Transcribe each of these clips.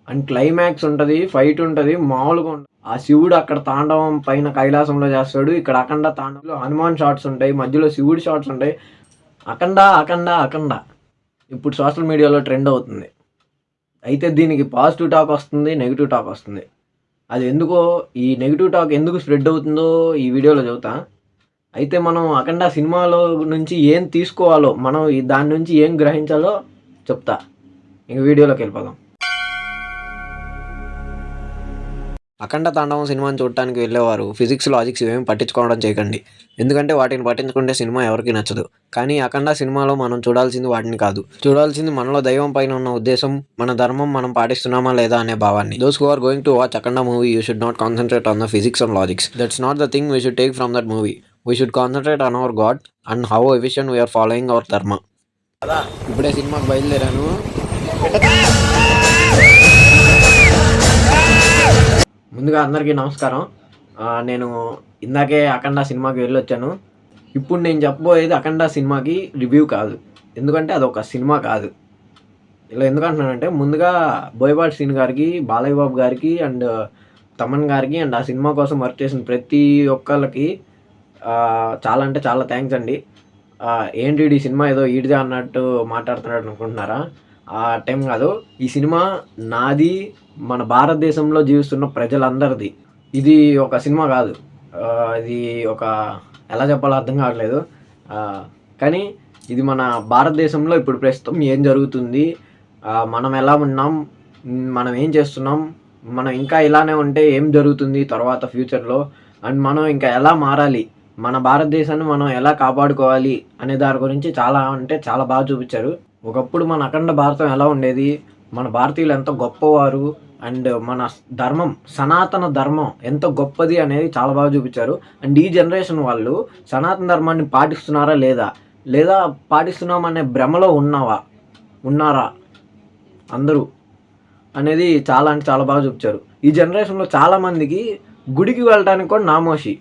And climax ఉంటుంది, fight ఉంటుంది, మామూలుగా ఉండదు. ఆ శివుడు అక్కడ తాండవం పైన కైలాసంలో చేస్తాడు, ఇక్కడ అఖండ తాండవంలో హనుమాన్ షాట్స్ ఉంటాయి, మధ్యలో శివుడి షాట్స్ ఉంటాయి. అఖండ అఖండ అఖండ ఇప్పుడు సోషల్ మీడియాలో ట్రెండ్ అవుతుంది. అయితే దీనికి పాజిటివ్ టాక్ వస్తుంది, నెగిటివ్ టాక్ వస్తుంది. అది ఎందుకో ఈ నెగిటివ్ టాక్ ఎందుకు స్ప్రెడ్ అవుతుందో ఈ వీడియోలో చెబుతా. అయితే మనం అఖండ సినిమాలో నుంచి ఏం తీసుకోవాలో, మనం దాని నుంచి ఏం గ్రహించాలో చెప్తా. ఇంక వీడియోలోకి వెళ్ళిపోదాం. అఖండ తాండవం సినిమాని చూడటానికి వెళ్ళేవారు ఫిజిక్స్ లాజిక్స్ ఏమేమి పట్టించుకోవడం చేయకండి. ఎందుకంటే వాటిని పట్టించుకుంటే సినిమా ఎవరికి నచ్చదు. కానీ అఖండ సినిమాలో మనం చూడాల్సింది వాటిని కాదు, చూడాల్సింది మనలో దైవం పైన ఉన్న ఉద్దేశం, మన ధర్మం మనం పాటిస్తున్నామా లేదా అనే భావాన్ని. Those who are going to watch Akhanda movie you should not concentrate on the physics and logics. That's not the thing we should take from that movie. We should concentrate on our god and how efficient we are following our dharma. ఇప్పుడే సినిమాకి బయలుదేరాను. ముందుగా అందరికీ నమస్కారం. నేను ఇందాకే అఖండ సినిమాకి వెళ్ళొచ్చాను. ఇప్పుడు నేను చెప్పబోయేది అఖండ సినిమాకి రివ్యూ కాదు, ఎందుకంటే అదొక సినిమా కాదు. ఇలా ఎందుకంటున్నానంటే, ముందుగా బోయపాటి శ్రీను గారికి, బాలయ్య బాబు గారికి అండ్ తమన్ గారికి అండ్ ఆ సినిమా కోసం వర్క్ చేసిన ప్రతి ఒక్కళ్ళకి చాలా అంటే చాలా థ్యాంక్స్ అండి. ఏంటి ఈ సినిమా ఏదో ఈడిదే అన్నట్టు మాట్లాడుతున్నాడు అనుకుంటున్నారా? ఆ టైం కాదు. ఈ సినిమా నాది, మన భారతదేశంలో జీవిస్తున్న ప్రజలందరిది. ఇది ఒక సినిమా కాదు, ఇది ఒక ఎలా చెప్పాలో అర్థం కావట్లేదు. కానీ ఇది మన భారతదేశంలో ఇప్పుడు ప్రస్తుతం ఏం జరుగుతుంది, మనం ఎలా ఉన్నాం, మనం ఏం చేస్తున్నాం, మనం ఇంకా ఇలానే ఉంటే ఏం జరుగుతుంది తర్వాత ఫ్యూచర్లో, అండ్ మనం ఇంకా ఎలా మారాలి, మన భారతదేశాన్ని మనం ఎలా కాపాడుకోవాలి అనే దాని గురించి చాలా అంటే చాలా బాగా చూపించారు. ఒకప్పుడు మన అఖండ భారతం ఎలా ఉండేది, మన భారతీయులు ఎంత గొప్పవారు, అండ్ మన ధర్మం, సనాతన ధర్మం ఎంత గొప్పది అనేది చాలా బాగా చూపించారు. అండ్ ఈ జనరేషన్ వాళ్ళు సనాతన ధర్మాన్ని పాటిస్తున్నారా లేదా పాటిస్తున్నామనే భ్రమలో ఉన్నారా అందరూ అనేది చాలా అంటే చాలా బాగా చూపించారు. ఈ జనరేషన్లో చాలామందికి గుడికి వెళ్ళడానికి కూడా నామోషి,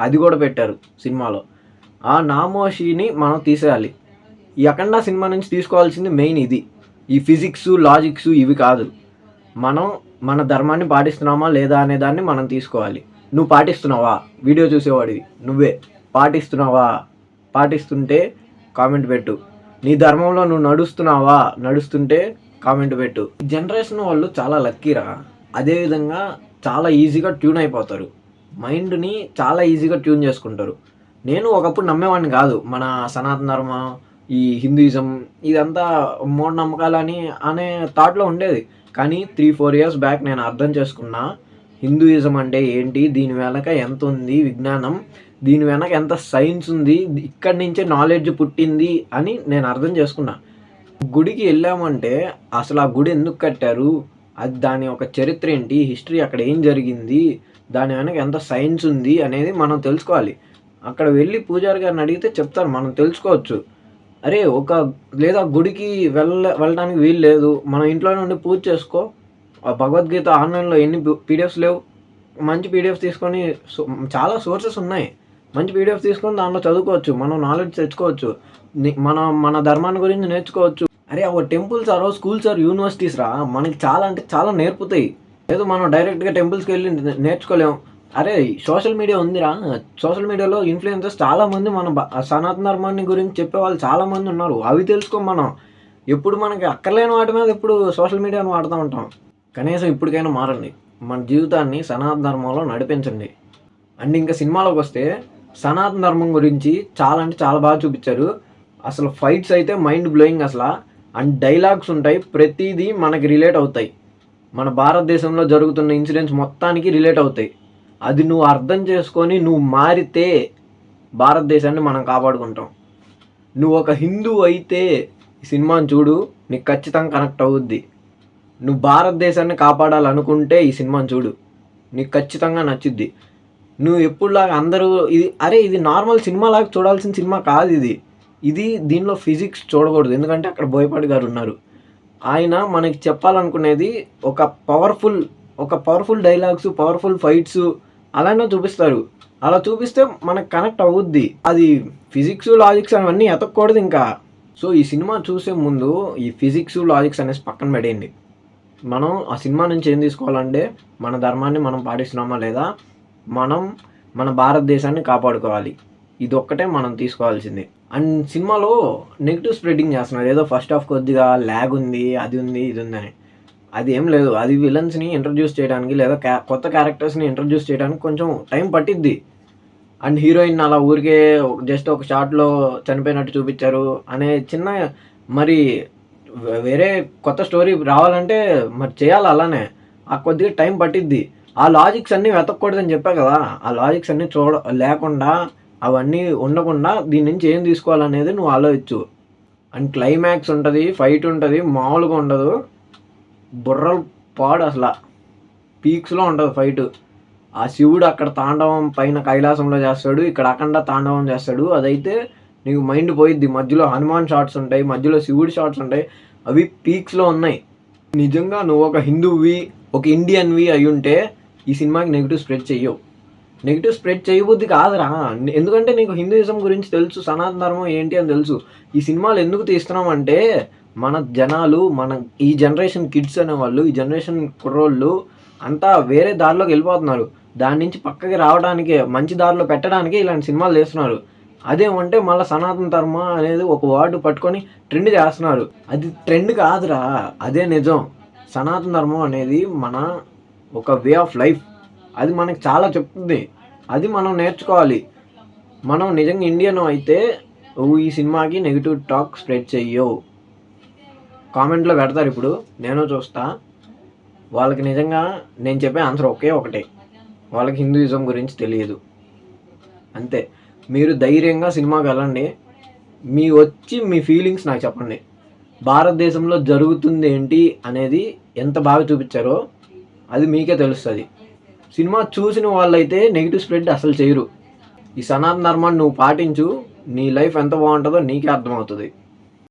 అది కూడా పెట్టారు సినిమాలో. ఆ నామోషిని మనం తీసేయాలి. ఈ అఖండ సినిమా నుంచి తీసుకోవాల్సింది మెయిన్ ఇది. ఈ ఫిజిక్స్ లాజిక్స్ ఇవి కాదు, మనం మన ధర్మాన్ని పాటిస్తున్నామా లేదా అనే దాన్ని మనం తీసుకోవాలి. నువ్వు పాటిస్తున్నావా? వీడియో చూసేవాడివి నువ్వే పాటిస్తున్నావా? పాటిస్తుంటే కామెంట్ పెట్టు. నీ ధర్మంలో నువ్వు నడుస్తుంటే కామెంట్ పెట్టు. జనరేషన్ వాళ్ళు చాలా లక్కీరా. అదేవిధంగా చాలా ఈజీగా ట్యూన్ అయిపోతారు, మైండ్ని చాలా ఈజీగా ట్యూన్ చేసుకుంటారు. నేను ఒకప్పుడు నమ్మేవాడిని కాదు, మన సనాతన ధర్మం, ఈ హిందూయిజం ఇదంతా మూఢనమ్మకాలని అనే థాట్లో ఉండేది. కానీ 3-4 ఇయర్స్ బ్యాక్ నేను అర్థం చేసుకున్నా హిందూయిజం అంటే ఏంటి, దీని వెనక ఎంత ఉంది విజ్ఞానం, దీని వెనక ఎంత సైన్స్ ఉంది, ఇక్కడి నుంచే నాలెడ్జ్ పుట్టింది అని నేను అర్థం చేసుకున్నా. గుడికి వెళ్ళామంటే అసలు ఆ గుడి ఎందుకు కట్టారు, అది దాని ఒక చరిత్ర ఏంటి, హిస్టరీ అక్కడ ఏం జరిగింది, దాని వెనక ఎంత సైన్స్ ఉంది అనేది మనం తెలుసుకోవాలి. అక్కడ వెళ్ళి పూజారి గారిని అడిగితే చెప్తారు, మనం తెలుసుకోవచ్చు. అరే లేదా గుడికి వెళ్ళడానికి వీలు లేదు, మనం ఇంట్లో నుండి పూజ చేసుకో. భగవద్గీత ఆన్లైన్లో ఎన్ని పీడిఎఫ్స్ లేవు, మంచి పీడిఎఫ్ తీసుకొని, చాలా సోర్సెస్ ఉన్నాయి, మంచి పీడిఎఫ్ తీసుకొని దాంట్లో చదువుకోవచ్చు, మనం నాలెడ్జ్ తెచ్చుకోవచ్చు, మన ధర్మాన్ని గురించి నేర్చుకోవచ్చు. అరే ఆ టెంపుల్స్ ఆరో స్కూల్స్ ఆర్ యూనివర్సిటీస్ రా, మనకి చాలా అంటే చాలా నేర్పుతాయి. లేదు మనం డైరెక్ట్గా టెంపుల్స్కి వెళ్ళి నేర్చుకోలేము. అరే సోషల్ మీడియా ఉందిరా, సోషల్ మీడియాలో ఇన్ఫ్లుయెన్సర్స్ చాలామంది మన సనాతన ధర్మాన్ని గురించి చెప్పే వాళ్ళు చాలామంది ఉన్నారు. అవి తెలుసుకో. మనం ఎప్పుడు మనకి అక్కర్లేని వాటి మీద ఎప్పుడు సోషల్ మీడియాను వాడుతూ ఉంటాం. కనీసం ఇప్పటికైనా మారండి, మన జీవితాన్ని సనాతన ధర్మంలో నడిపించండి. అండ్ ఇంకా సినిమాలోకి వస్తే సనాతన ధర్మం గురించి చాలా అంటే చాలా బాగా చూపించారు. అసలు ఫైట్స్ అయితే మైండ్ బ్లోయింగ్ అసలు. అండ్ డైలాగ్స్ ఉంటాయి, ప్రతిదీ మనకి రిలేట్ అవుతాయి, మన భారతదేశంలో జరుగుతున్న ఇన్సిడెంట్స్ మొత్తానికి రిలేట్ అవుతాయి. అది నువ్వు అర్థం చేసుకొని నువ్వు మారితే భారతదేశాన్ని మనం కాపాడుకుంటాం. నువ్వు ఒక హిందూ అయితే ఈ సినిమాని చూడు, నీకు ఖచ్చితంగా కనెక్ట్ అవుద్ది. నువ్వు భారతదేశాన్ని కాపాడాలనుకుంటే ఈ సినిమాని చూడు, నీకు ఖచ్చితంగా నచ్చుద్ది. నువ్వు ఎప్పుడులాగా అందరూ ఇది నార్మల్ సినిమా లాగా చూడాల్సిన సినిమా కాదు ఇది దీనిలో ఫిజిక్స్ చూడకూడదు. ఎందుకంటే అక్కడ బోయపాటి గారు ఉన్నారు, ఆయన మనకి చెప్పాలనుకునేది ఒక పవర్ఫుల్ డైలాగ్స్, పవర్ఫుల్ ఫైట్స్ అలానే చూపిస్తారు. అలా చూపిస్తే మనకు కనెక్ట్ అవుద్ది. అది ఫిజిక్స్ లాజిక్స్ అవన్నీ ఎతకూడదు ఇంకా. సో ఈ సినిమా చూసే ముందు ఈ ఫిజిక్స్ లాజిక్స్ అనేసి పక్కన పెట్టేయండి. మనం ఆ సినిమా నుంచి ఏం తీసుకోవాలంటే మన ధర్మాన్ని మనం పాటిస్తున్నామా లేదా, మనం మన భారతదేశాన్ని కాపాడుకోవాలి. ఇదొక్కటే మనం తీసుకోవాల్సింది. అండ్ సినిమాలో నెగెటివ్ స్ప్రెడ్డింగ్ చేస్తున్నారు. ఏదో ఫస్ట్ హాఫ్ కొద్దిగా ల్యాగ్ ఉంది, అది ఉంది, ఇది ఉందని. అది ఏం లేదు. అది విలన్స్‌ని ఇంట్రొడ్యూస్ చేయడానికి లేదా కొత్త క్యారెక్టర్స్‌ని ఇంట్రొడ్యూస్ చేయడానికి కొంచెం టైం పట్టిద్ది. అండ్ హీరోయిన్ అలా ఊరికే జస్ట్ ఒక షాట్‌లో చనిపోయినట్టు చూపిచ్చారు అనే చిన్న మరి వేరే కొత్త స్టోరీ రావాలంటే మరి చేయాలి అలానే. ఆ కొద్దిగా టైం పట్టిద్ది. ఆ లాజిక్స్ అన్నీ వెతకూడదని చెప్పా కదా! ఆ లాజిక్స్ అన్నీ లేకుండా అవన్నీ ఉండకుండా దీని నుంచి ఏం తీసుకోవాలనేది నువ్వు ఆలోచించు. అండ్ క్లైమాక్స్ ఉంటది, ఫైట్ ఉంటది, మామూలుగా ఉండదు. బుర్రలు పాడసల. పీక్స్‌లో ఉంటది ఫైటు. ఆ శివుడు అక్కడ తాండవం పైన కైలాసంలో చేస్తాడు. ఇక్కడ అఖండ తాండవం చేస్తాడు. అదైతే నీకు మైండ్ పోయిద్ది. మధ్యలో హనుమాన్ షాట్స్ ఉంటాయి. మధ్యలో శివుడి షాట్స్ ఉంటాయి. అవి పీక్స్‌లో ఉన్నాయి. నిజంగా నువ్వు ఒక హిందువువి, ఒక ఇండియన్‌వి అయ్యుంటే ఈ సినిమాకి నెగెటివ్ స్ప్రెడ్ చెయ్యవు. నెగెటివ్ స్ప్రెడ్ చేయబుద్ధి కాదురా. ఎందుకంటే నీకు హిందూయిజం గురించి తెలుసు. సనాతన ధర్మం ఏంటి అని తెలుసు. ఈ సినిమాలు ఎందుకు తీస్తున్నామంటే మన జనాలు, మన ఈ జనరేషన్ కిడ్స్ అనేవాళ్ళు, ఈ జనరేషన్ కుర్రోళ్ళు అంతా వేరే దారిలోకి వెళ్ళిపోతున్నారు. దాని నుంచి పక్కకి రావడానికే, మంచి దారిలో పెట్టడానికే ఇలాంటి సినిమాలు తీస్తున్నారు. అదేమంటే మళ్ళా సనాతన ధర్మ అనేది ఒక వర్డ్ పట్టుకొని ట్రెండ్ చేస్తున్నారు. అది ట్రెండ్ కాదురా. అదే నిజం. సనాతన ధర్మం అనేది మన ఒక వే ఆఫ్ లైఫ్. అది మనకు చాలా చెప్తుంది. అది మనం నేర్చుకోవాలి. మనం నిజంగా ఇండియన్ అయితే నువ్వు ఈ సినిమాకి నెగెటివ్ టాక్ స్ప్రెడ్ చెయ్యవు. కామెంట్‌లో పెడతారిప్పుడు. నేను చూస్తా. వాళ్ళకి నిజంగా నేను చెప్పే ఆన్సర్ ఒకే ఒకటే. వాళ్ళకి హిందూయిజం గురించి తెలియదు. అంతే. మీరు ధైర్యంగా సినిమాకెళ్ళండి. మీ ఫీలింగ్స్ నాకు చెప్పండి. భారతదేశంలో జరుగుతుందేంటి అనేది ఎంత బాగా చూపిచ్చారో అది మీకే తెలుస్తది. సినిమా చూసిన వాళ్ళైతే నెగెటివ్ స్ప్రెడ్ అసలు చేయరు. ఈ సనాతన ధర్మాన్ని నువ్వు పాటించు. నీ లైఫ్ ఎంత బావుంటదో నీకే అర్థమవుతది.